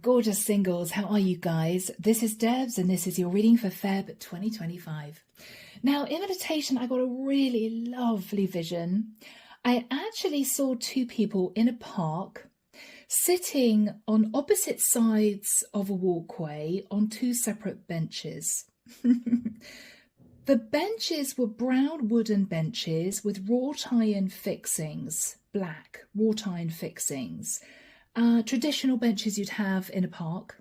gorgeous singles. How are you guys? This is Debs and this is your reading for Feb 2025. Now, in meditation, I got a really lovely vision. I actually saw two people in a park sitting on opposite sides of a walkway on two separate benches. The benches were brown wooden benches with wrought iron fixings, black wrought iron fixings. Traditional benches you'd have in a park.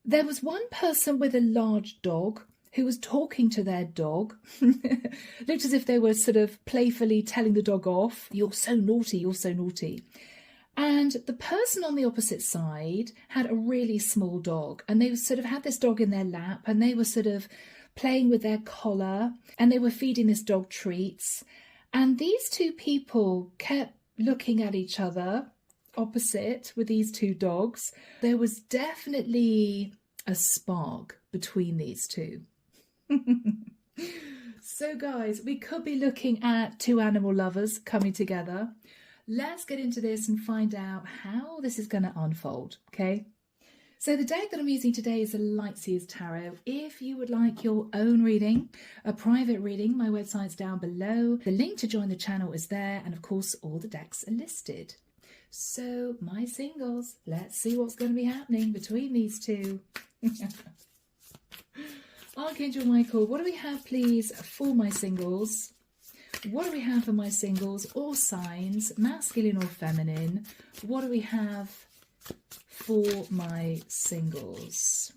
There was one person with a large dog who was talking to their dog. Looked as if they were sort of playfully telling the dog off. You're so naughty, you're so naughty. And the person on the opposite side had a really small dog, and they sort of had this dog in their lap, and they were sort of playing with their collar, and they were feeding this dog treats. And these two people kept looking at each other opposite with these two dogs. There was definitely a spark between these two. So guys, we could be looking at two animal lovers coming together. Let's get into this and find out how this is going to unfold, okay? So the deck that I'm using today is the Lightseers Tarot. If you would like your own reading, a private reading, my website's down below. The link to join the channel is there, and of course all the decks are listed. So, my singles, let's see what's going to be happening between these two. Archangel Michael, what do we have, please, for my singles? What do we have for my singles? All signs, masculine or feminine. What do we have for my singles?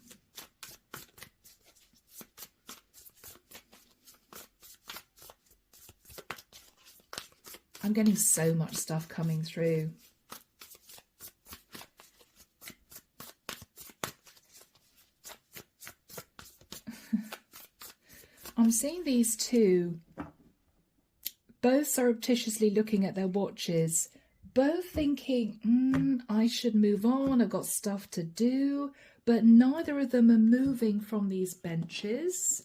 I'm getting so much stuff coming through. I'm seeing these two both surreptitiously looking at their watches, both thinking, I should move on, I've got stuff to do, but neither of them are moving from these benches.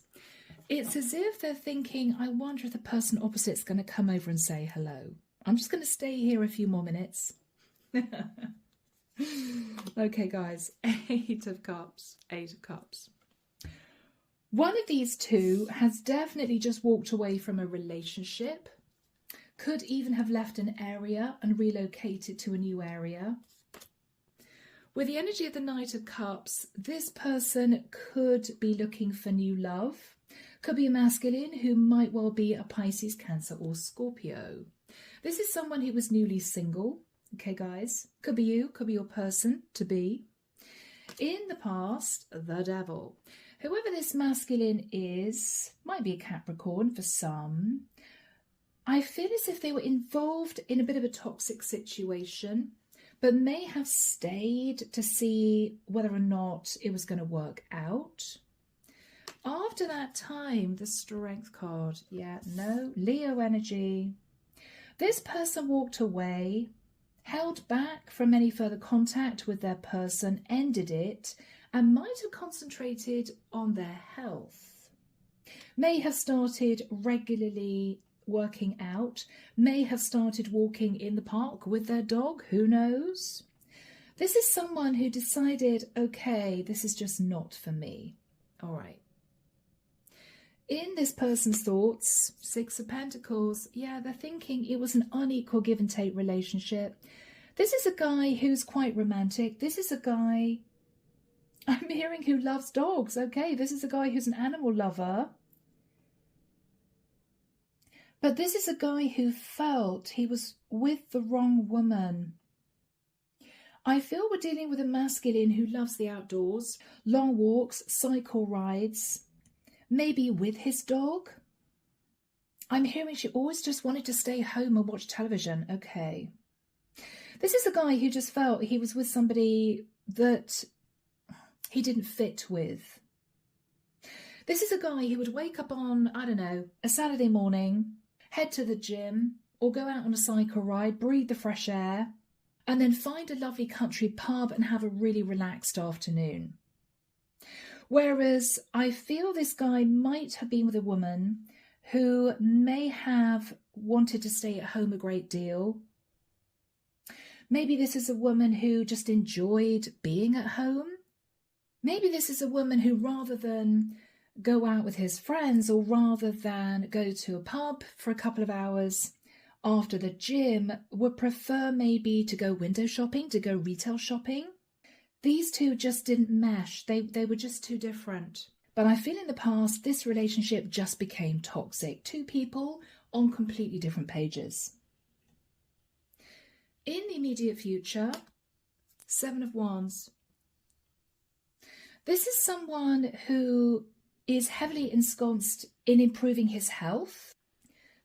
It's as if they're thinking, I wonder if the person opposite's going to come over and say hello. I'm just going to stay here a few more minutes. Okay, guys, Eight of Cups, Eight of Cups. One of these two has definitely just walked away from a relationship, could even have left an area and relocated to a new area. With the energy of the Knight of Cups, this person could be looking for new love, could be a masculine who might well be a Pisces, Cancer or Scorpio. This is someone who was newly single, okay guys? Could be you, could be your person to be. In the past, the Devil. Whoever this masculine is, might be a Capricorn for some. I feel as if they were involved in a bit of a toxic situation, but may have stayed to see whether or not it was going to work out. After that time, the Strength card, Leo energy. This person walked away, held back from any further contact with their person, ended it, and might have concentrated on their health. May have started regularly working out, may have started walking in the park with their dog, who knows? This is someone who decided, okay, this is just not for me. All right. In this person's thoughts, Six of Pentacles, they're thinking it was an unequal give and take relationship. This is a guy who's quite romantic. This is a guy, I'm hearing, who loves dogs. Okay, this is a guy who's an animal lover. But this is a guy who felt he was with the wrong woman. I feel we're dealing with a masculine who loves the outdoors, long walks, cycle rides, maybe with his dog. I'm hearing she always just wanted to stay home and watch television. Okay. This is a guy who just felt he was with somebody that he didn't fit with. This is a guy who would wake up on, I don't know, a Saturday morning, head to the gym or go out on a cycle ride, breathe the fresh air, and then find a lovely country pub and have a really relaxed afternoon. Whereas I feel this guy might have been with a woman who may have wanted to stay at home a great deal, Maybe this is a woman who just enjoyed being at home. Maybe this is a woman who, rather than go out with his friends, or rather than go to a pub for a couple of hours after the gym, would prefer maybe to go window shopping, to go retail shopping. These two just didn't mesh. They were just too different. But I feel in the past, this relationship just became toxic. Two people on completely different pages. In the immediate future, 7 of Wands. This is someone who is heavily ensconced in improving his health.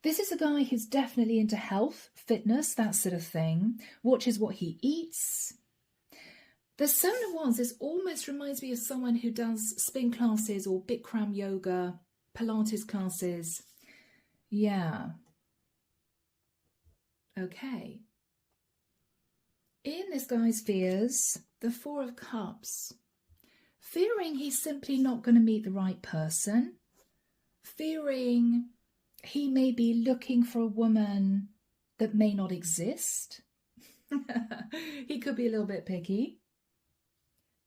This is a guy who's definitely into health, fitness, that sort of thing. Watches what he eats. The 7 of Wands, this almost reminds me of someone who does spin classes or Bikram yoga, Pilates classes. Yeah. Okay. In this guy's fears, the 4 of Cups. Fearing he's simply not going to meet the right person. Fearing he may be looking for a woman that may not exist. He could be a little bit picky.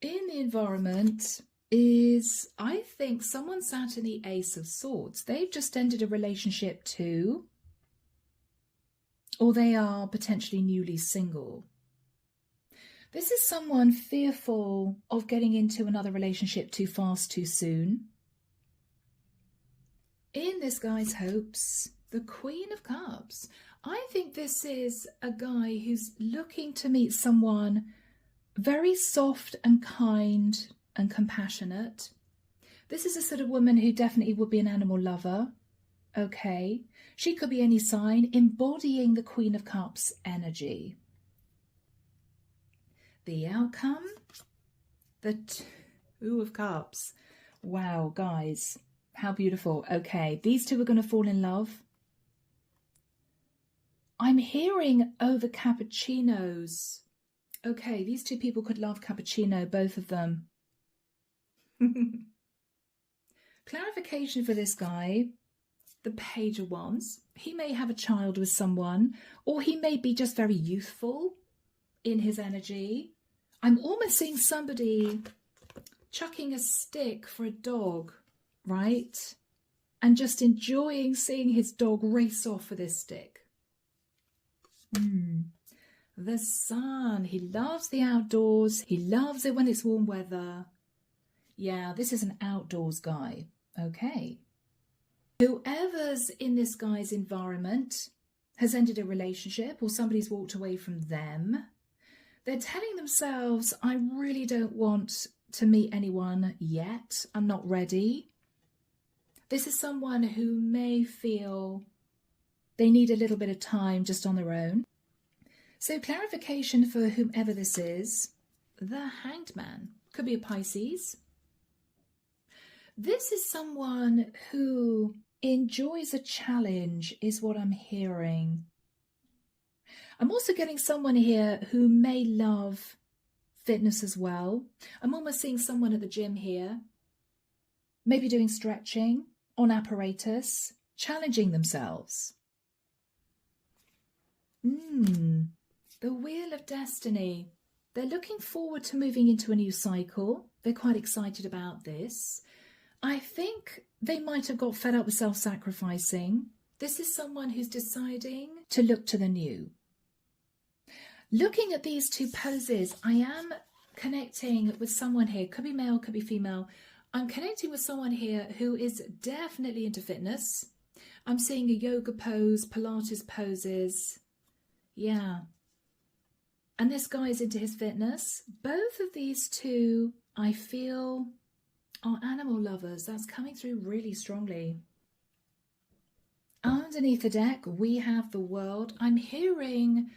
In the environment is, I think, someone sat in the Ace of Swords. They've just ended a relationship too. Or they are potentially newly single. This is someone fearful of getting into another relationship too fast, too soon. In this guy's hopes, the Queen of Cups. I think this is a guy who's looking to meet someone very soft and kind and compassionate. This is a sort of woman who definitely would be an animal lover. Okay. She could be any sign, embodying the Queen of Cups energy. The outcome, the 2 of Cups. Wow, guys, how beautiful. Okay, these two are going to fall in love. I'm hearing over cappuccinos. Okay, these two people could love cappuccino, both of them. Clarification for this guy, the Page of Wands. He may have a child with someone, or he may be just very youthful in his energy. I'm almost seeing somebody chucking a stick for a dog, right? And just enjoying seeing his dog race off with his stick. The Sun. He loves the outdoors. He loves it when it's warm weather. Yeah, this is an outdoors guy. Okay. Whoever's in this guy's environment has ended a relationship, or somebody's walked away from them. They're telling themselves, I really don't want to meet anyone yet. I'm not ready. This is someone who may feel they need a little bit of time just on their own. So clarification for whomever this is, the Hanged Man. Could be a Pisces. This is someone who enjoys a challenge, is what I'm hearing. I'm also getting someone here who may love fitness as well. I'm almost seeing someone at the gym here, maybe doing stretching on apparatus, challenging themselves. The Wheel of Destiny. They're looking forward to moving into a new cycle. They're quite excited about this. I think they might have got fed up with self-sacrificing. This is someone who's deciding to look to the new. Looking at these two poses, I am connecting with someone here. Could be male, could be female. I'm connecting with someone here who is definitely into fitness. I'm seeing a yoga pose, Pilates poses. Yeah. And this guy is into his fitness. Both of these two, I feel, are animal lovers. That's coming through really strongly. Underneath the deck, we have the World. I'm hearing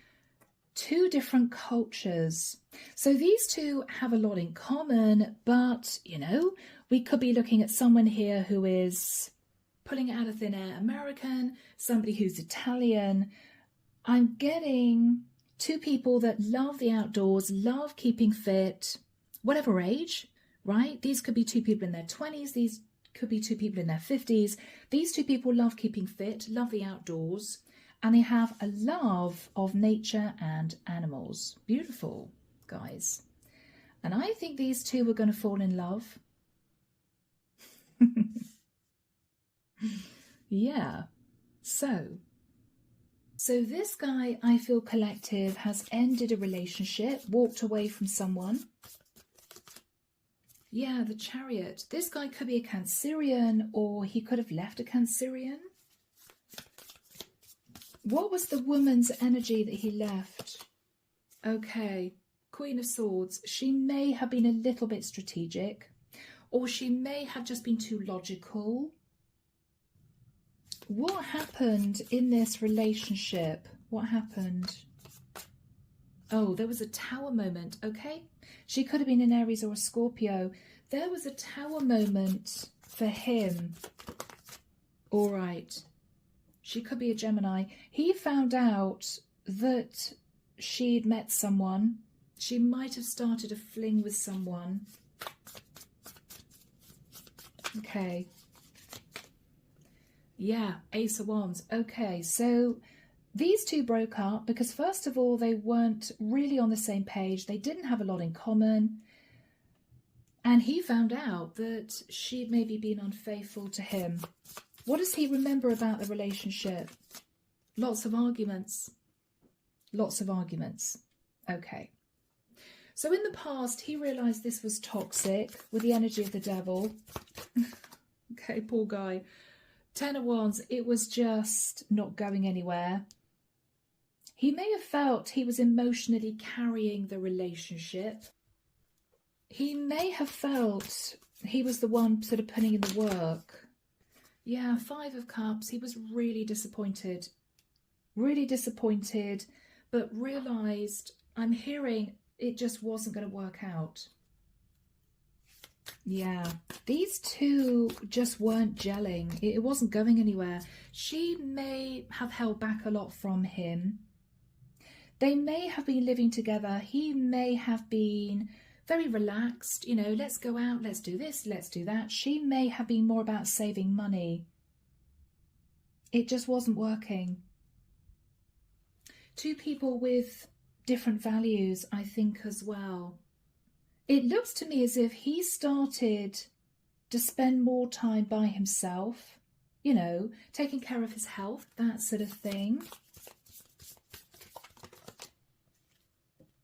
2 different cultures. So these two have a lot in common, but, you know, we could be looking at someone here who is pulling it out of thin air, American, somebody who's Italian. I'm getting 2 people that love the outdoors, love keeping fit, whatever age, right? These could be 2 people in their 20s. These could be 2 people in their 50s. These 2 people love keeping fit, love the outdoors. And they have a love of nature and animals. Beautiful, guys. And I think these two are going to fall in love. Yeah. So this guy, I feel collective, has ended a relationship, walked away from someone. Yeah, the Chariot. This guy could be a Cancerian, or he could have left a Cancerian. What was the woman's energy that he left? Okay, Queen of Swords. She may have been a little bit strategic, or she may have just been too logical. What happened in this relationship? What happened? Oh, there was a Tower moment. Okay, she could have been an Aries or a Scorpio. There was a Tower moment for him. All right. She could be a Gemini. He found out that she'd met someone. She might have started a fling with someone. Okay. Yeah, Ace of Wands. Okay, so these two broke up because, first of all, they weren't really on the same page. They didn't have a lot in common. And he found out that she'd maybe been unfaithful to him. What does he remember about the relationship? Lots of arguments. Lots of arguments. Okay. So in the past, he realised this was toxic with the energy of the devil. Okay, poor guy. Ten of Wands, it was just not going anywhere. He may have felt he was emotionally carrying the relationship. He may have felt he was the one sort of putting in the work. Yeah, Five of Cups, he was really disappointed, but realised, I'm hearing, it just wasn't going to work out. Yeah, these two just weren't gelling. It wasn't going anywhere. She may have held back a lot from him. They may have been living together. He may have been very relaxed, you know, let's go out, let's do this, let's do that. She may have been more about saving money. It just wasn't working. Two people with different values, I think, as well. It looks to me as if he started to spend more time by himself, you know, taking care of his health, that sort of thing.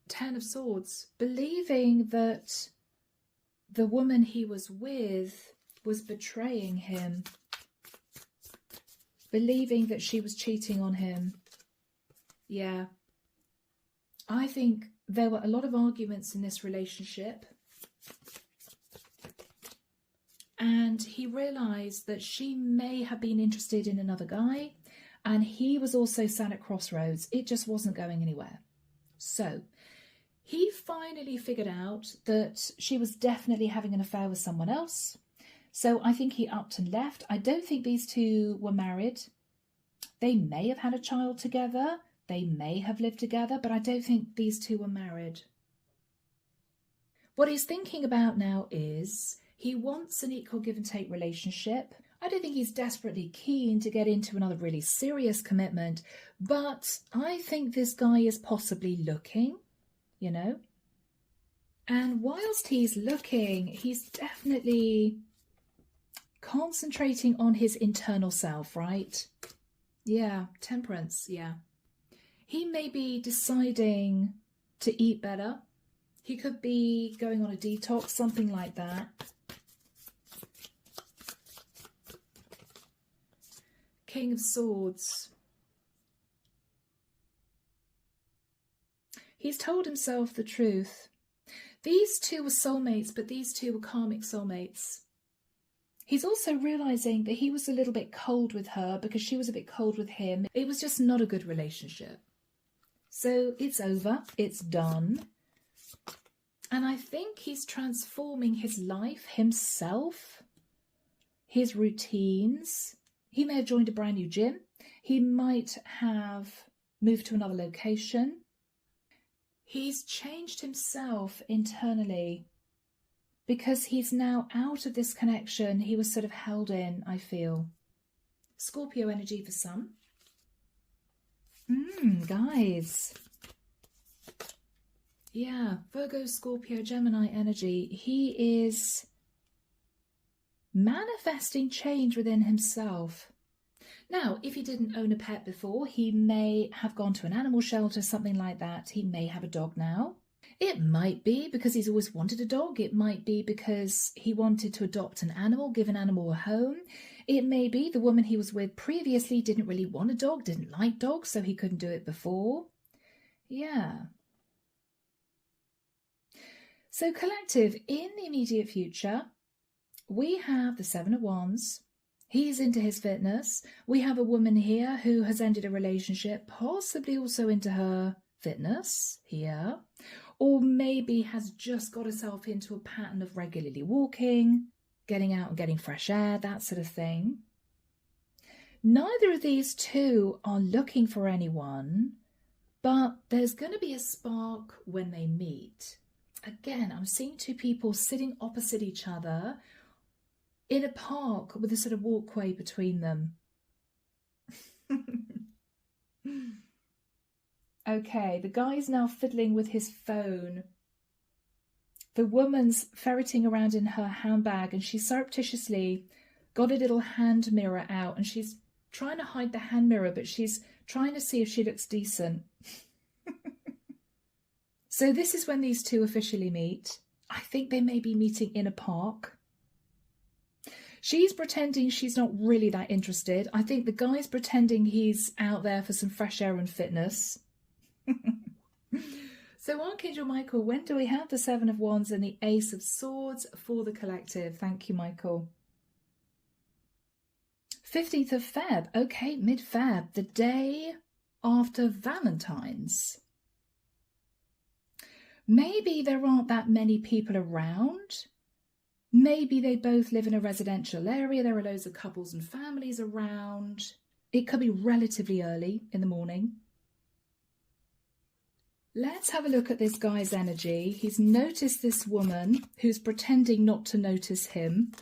Ten of Swords, believing that the woman he was with was betraying him, believing that she was cheating on him. Yeah, I think there were a lot of arguments in this relationship, and he realised that she may have been interested in another guy, and he was also sat at crossroads. It just wasn't going anywhere. So he finally figured out that she was definitely having an affair with someone else. So I think he upped and left. I don't think these two were married. They may have had a child together. They may have lived together, but I don't think these two were married. What he's thinking about now is he wants an equal give and take relationship. I don't think he's desperately keen to get into another really serious commitment, but I think this guy is possibly looking, you know. And whilst he's looking, he's definitely concentrating on his internal self, right? Yeah, Temperance, yeah. He may be deciding to eat better. He could be going on a detox, something like that. King of Swords. He's told himself the truth. These two were soulmates, but these two were karmic soulmates. He's also realising that he was a little bit cold with her because she was a bit cold with him. It was just not a good relationship. So it's over, it's done. And I think he's transforming his life, himself, his routines. He may have joined a brand new gym. He might have moved to another location. He's changed himself internally because he's now out of this connection he was sort of held in, I feel. Scorpio energy for some. Guys. Yeah, Virgo, Scorpio, Gemini energy. He is manifesting change within himself. Now, if he didn't own a pet before, he may have gone to an animal shelter, something like that. He may have a dog now. It might be because he's always wanted a dog. It might be because he wanted to adopt an animal, give an animal a home. It may be the woman he was with previously didn't really want a dog, didn't like dogs, so he couldn't do it before. Yeah. So collective, in the immediate future, we have the Seven of Wands. He's into his fitness. We have a woman here who has ended a relationship, possibly also into her fitness here, or maybe has just got herself into a pattern of regularly walking, getting out and getting fresh air, that sort of thing. Neither of these two are looking for anyone, but there's going to be a spark when they meet. Again, I'm seeing two people sitting opposite each other in a park with a sort of walkway between them. Okay, the guy's now fiddling with his phone. The woman's ferreting around in her handbag and she surreptitiously got a little hand mirror out and she's trying to hide the hand mirror, but she's trying to see if she looks decent. So this is when these two officially meet. I think they may be meeting in a park. She's pretending she's not really that interested. I think the guy's pretending he's out there for some fresh air and fitness. So Archangel Michael, when do we have the Seven of Wands and the Ace of Swords for the collective? Thank you, Michael. 15th of Feb. Okay, mid-Feb, the day after Valentine's. Maybe there aren't that many people around. Maybe they both live in a residential area. There are loads of couples and families around. It could be relatively early in the morning. Let's have a look at this guy's energy. He's noticed this woman who's pretending not to notice him.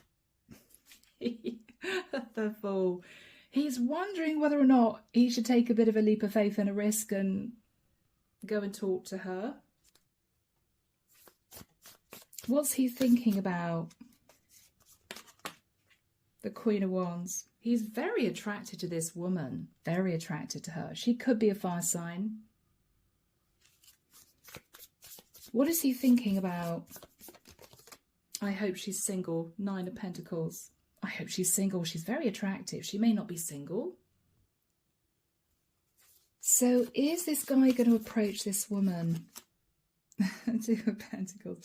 The fool. He's wondering whether or not he should take a bit of a leap of faith and a risk and go and talk to her. What's he thinking about? The Queen of Wands. He's very attracted to this woman. Very attracted to her. She could be a fire sign. What is he thinking about? I hope she's single. 9 of Pentacles. I hope she's single. She's very attractive. She may not be single. So is this guy going to approach this woman? 2 of Pentacles.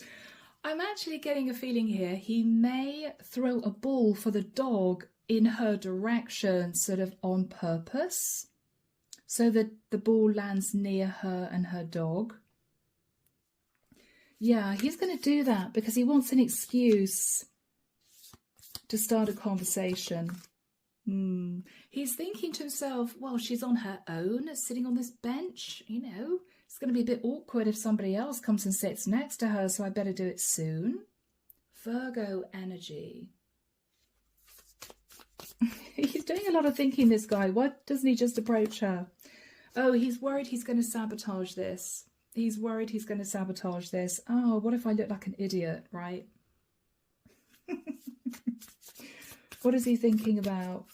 I'm actually getting a feeling here he may throw a ball for the dog in her direction, sort of on purpose, so that the ball lands near her and her dog. Yeah, he's going to do that because he wants an excuse to start a conversation. He's thinking to himself, well, she's on her own, sitting on this bench, you know. It's going to be a bit awkward if somebody else comes and sits next to her, so I better do it soon. Virgo energy. He's doing a lot of thinking, this guy. Why doesn't he just approach her? Oh, he's worried he's going to sabotage this. He's worried he's going to sabotage this. Oh, what if I look like an idiot, right? What is he thinking about?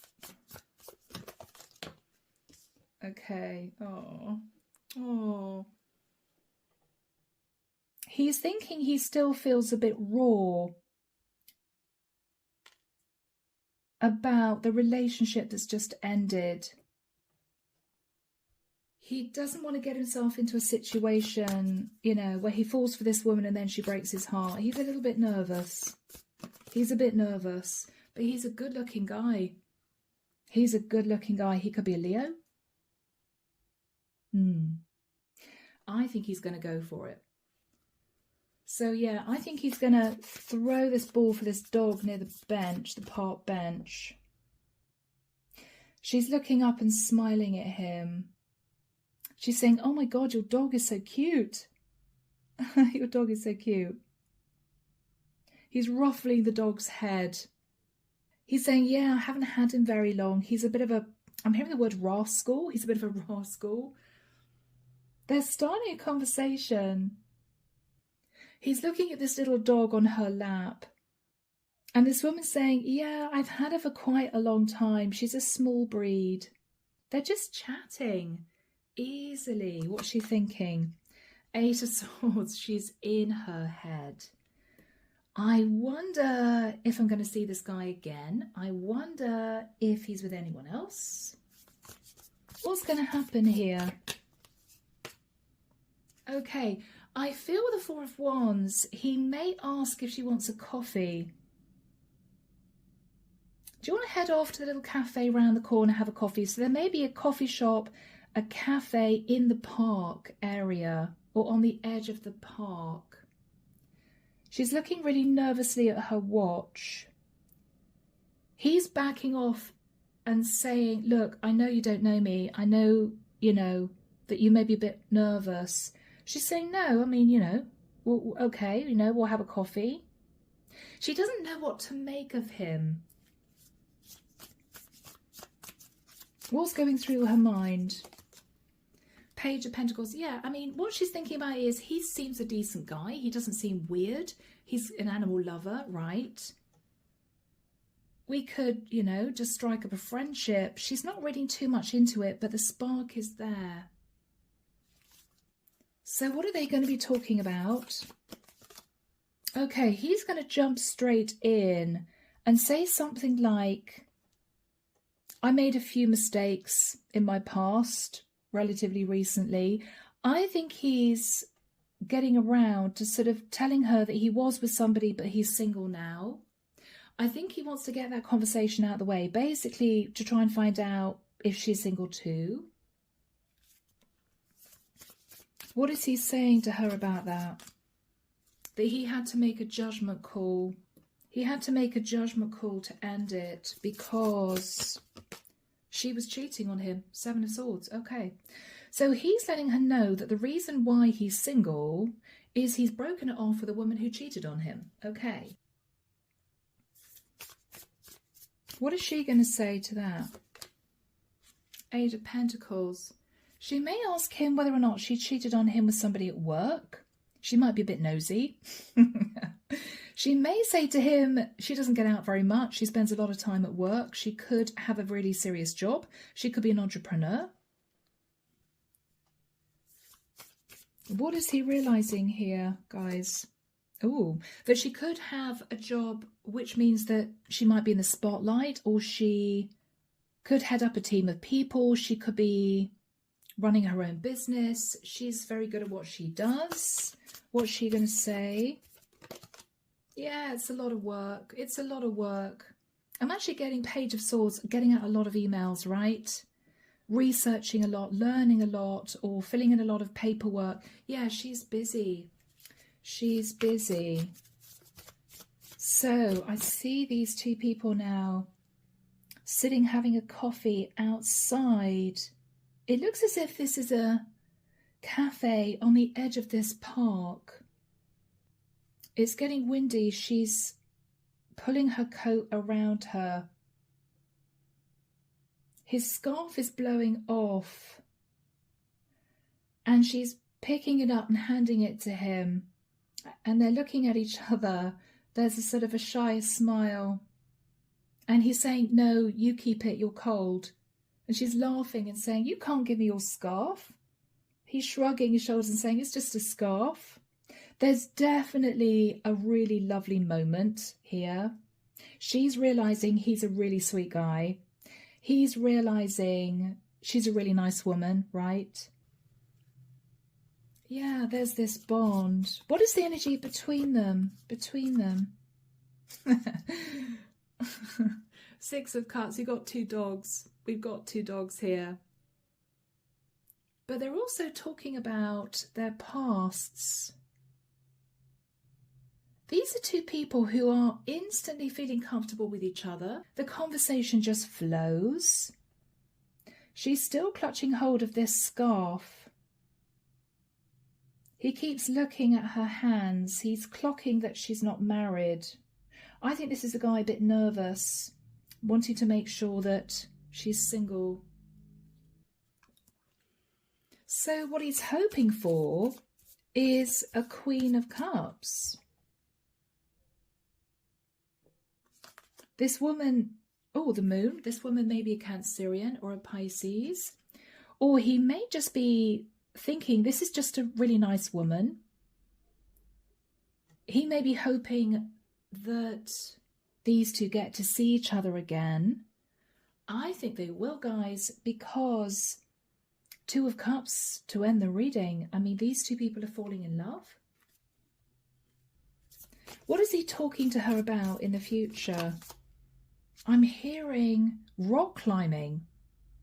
Okay. Oh. He's thinking he still feels a bit raw about the relationship that's just ended. He doesn't want to get himself into a situation, you know, where he falls for this woman and then she breaks his heart. He's a little bit nervous. He's a bit nervous, but he's a good-looking guy. He's a good-looking guy. He could be a Leo. I think he's going to go for it. So, yeah, I think he's going to throw this ball for this dog near the bench, the park bench. She's looking up and smiling at him. She's saying, oh, my God, your dog is so cute. Your dog is so cute. He's ruffling the dog's head. He's saying, yeah, I haven't had him very long. He's a bit of a I'm hearing the word rascal. He's a bit of a rascal. They're starting a conversation. He's looking at this little dog on her lap. And this woman's saying, yeah, I've had her for quite a long time. She's a small breed. They're just chatting easily. What's she thinking? 8 of Swords. She's in her head. I wonder if I'm going to see this guy again. I wonder if he's with anyone else. What's going to happen here? Okay, I feel with the 4 of Wands, he may ask if she wants a coffee. Do you want to head off to the little cafe round the corner, have a coffee? So there may be a coffee shop, a cafe in the park area or on the edge of the park. She's looking really nervously at her watch. He's backing off and saying, look, I know you don't know me. I know, that you may be a bit nervous. She's saying, no, I mean, well, okay, we'll have a coffee. She doesn't know what to make of him. What's going through her mind? Page of Pentacles. Yeah, I mean, what she's thinking about is he seems a decent guy. He doesn't seem weird. He's an animal lover, right? We could, just strike up a friendship. She's not reading too much into it, but the spark is there. So what are they going to be talking about? Okay, he's going to jump straight in and say something like, I made a few mistakes in my past, relatively recently. I think he's getting around to sort of telling her that he was with somebody, but he's single now. I think he wants to get that conversation out of the way, basically to try and find out if she's single too. What is he saying to her about that? That he had to make a judgment call. He had to make a judgment call to end it because she was cheating on him. 7 of Swords. Okay. So he's letting her know that the reason why he's single is he's broken it off with a woman who cheated on him. Okay. What is she going to say to that? 8 of Pentacles. She may ask him whether or not she cheated on him with somebody at work. She might be a bit nosy. She may say to him she doesn't get out very much. She spends a lot of time at work. She could have a really serious job. She could be an entrepreneur. What is he realizing here, guys? Oh, that she could have a job, which means that she might be in the spotlight, or she could head up a team of people. She could be running her own business. She's very good at what she does. What's she going to say? Yeah, it's a lot of work. It's a lot of work. I'm actually getting Page of Swords, getting out a lot of emails, right? Researching a lot, learning a lot, or filling in a lot of paperwork. Yeah, she's busy. She's busy. So I see these two people now sitting having a coffee outside. It looks as if this is a cafe on the edge of this park. It's getting windy. She's pulling her coat around her. His scarf is blowing off. And she's picking it up and handing it to him. And they're looking at each other. There's a sort of a shy smile. And he's saying, no, you keep it, you're cold. And she's laughing and saying, you can't give me your scarf. He's shrugging his shoulders and saying, it's just a scarf. There's definitely a really lovely moment here. She's realizing he's a really sweet guy. He's realizing she's a really nice woman, right? Yeah, there's this bond. What is the energy between them? Between them. 6 of Cups. We've got 2 dogs. We've got 2 dogs here. But they're also talking about their pasts. These are 2 people who are instantly feeling comfortable with each other. The conversation just flows. She's still clutching hold of this scarf. He keeps looking at her hands. He's clocking that she's not married. I think this is a guy a bit nervous, wanting to make sure that She's single. So what he's hoping for is a Queen of Cups. This woman, oh, the moon, this woman may be a Cancerian or a Pisces. Or he may just be thinking, this is just a really nice woman. He may be hoping that these two get to see each other again. I think they will, guys, because Two of Cups to end the reading. I mean, these two people are falling in love. What is he talking to her about in the future? I'm hearing rock climbing.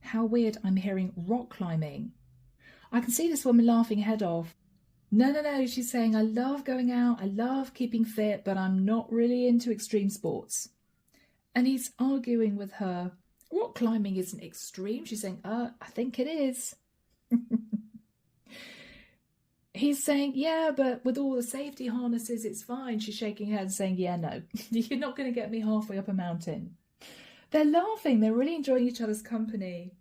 How weird, I'm hearing rock climbing. I can see this woman laughing her head off. No, she's saying, I love going out, I love keeping fit, but I'm not really into extreme sports. And he's arguing with her. Rock climbing isn't extreme. She's saying, I think it is. He's saying, yeah, but with all the safety harnesses, it's fine. She's shaking her head and saying, yeah, no, you're not going to get me halfway up a mountain. They're laughing. They're really enjoying each other's company.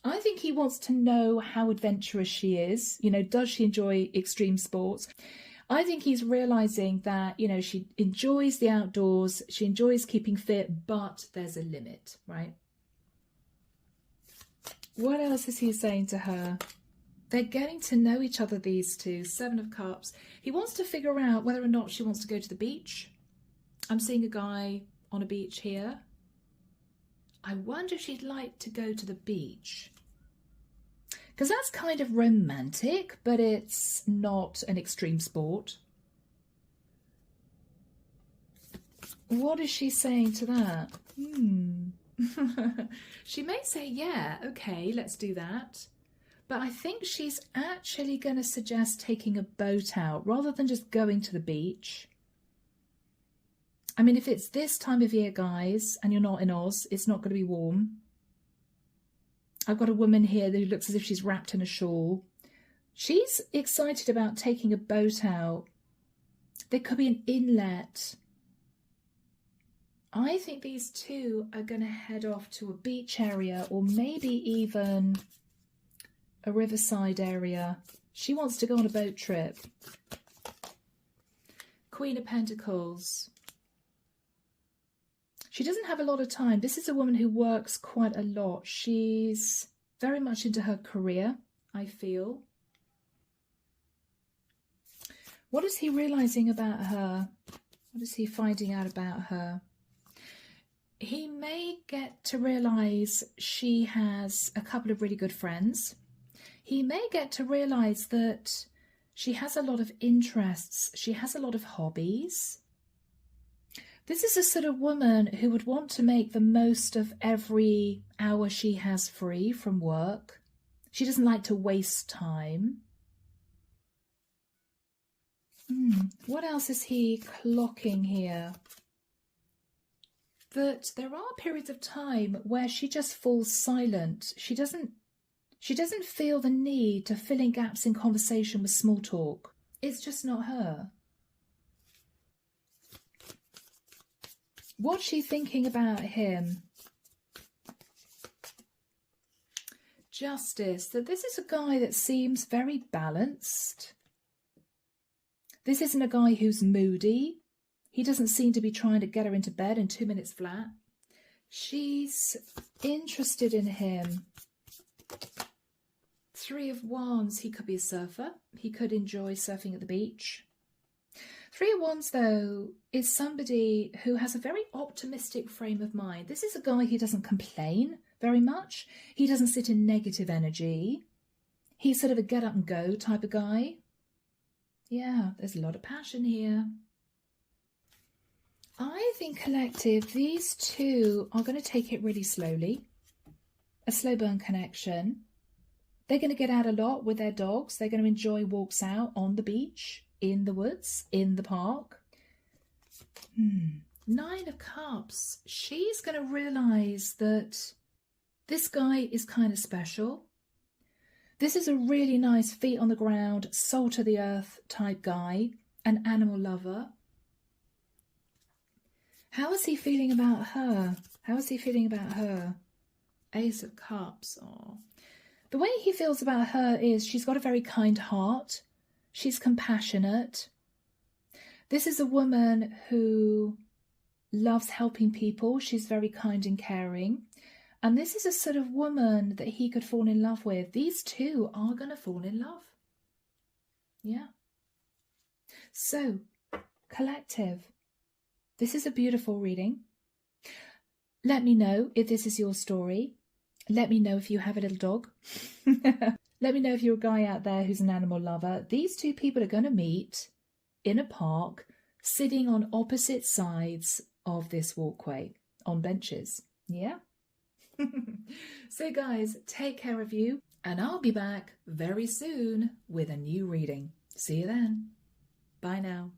I think he wants to know how adventurous she is. You know, does she enjoy extreme sports? I think he's realizing that, you know, she enjoys the outdoors. She enjoys keeping fit, but there's a limit, right? What else is he saying to her? They're getting to know each other, these two. Seven of Cups. He wants to figure out whether or not she wants to go to the beach. I'm seeing a guy on a beach here. I wonder if she'd like to go to the beach. Because that's kind of romantic, but it's not an extreme sport. What is she saying to that? She may say, yeah, okay, let's do that. But I think she's actually going to suggest taking a boat out rather than just going to the beach. I mean, if it's this time of year, guys, and you're not in Oz, it's not going to be warm. I've got a woman here who looks as if she's wrapped in a shawl. She's excited about taking a boat out. There could be an inlet. I think these two are going to head off to a beach area or maybe even a riverside area. She wants to go on a boat trip. Queen of Pentacles. She doesn't have a lot of time. This is a woman who works quite a lot. She's very much into her career, I feel. What is he realizing about her? What is he finding out about her? He may get to realize she has a couple of really good friends. He may get to realize that she has a lot of interests. She has a lot of hobbies. This is a sort of woman who would want to make the most of every hour she has free from work. She doesn't like to waste time. What else is he clocking here? That there are periods of time where she just falls silent. She doesn't feel the need to fill in gaps in conversation with small talk. It's just not her. What's she thinking about him? Justice. That this is a guy that seems very balanced. This isn't a guy who's moody. He doesn't seem to be trying to get her into bed in 2 minutes flat. She's interested in him. Three of Wands. He could be a surfer. He could enjoy surfing at the beach. Three of Wands, though, is somebody who has a very optimistic frame of mind. This is a guy who doesn't complain very much. He doesn't sit in negative energy. He's sort of a get up and go type of guy. Yeah, there's a lot of passion here. I think collective, these two are going to take it really slowly. A slow burn connection. They're going to get out a lot with their dogs. They're going to enjoy walks out on the beach, in the woods, in the park. Nine of Cups. She's going to realise that this guy is kind of special. This is a really nice feet on the ground, soul to the earth type guy, an animal lover. How is he feeling about her? How is he feeling about her? Ace of Cups. Oh. The way he feels about her is she's got a very kind heart. She's compassionate. This is a woman who loves helping people. She's very kind and caring. And this is a sort of woman that he could fall in love with. These two are going to fall in love. Yeah. So, collective, this is a beautiful reading. Let me know if this is your story. Let me know if you have a little dog. Let me know if you're a guy out there who's an animal lover. These two people are going to meet in a park, sitting on opposite sides of this walkway on benches. Yeah? So guys, take care of you, and I'll be back very soon with a new reading. See you then. Bye now.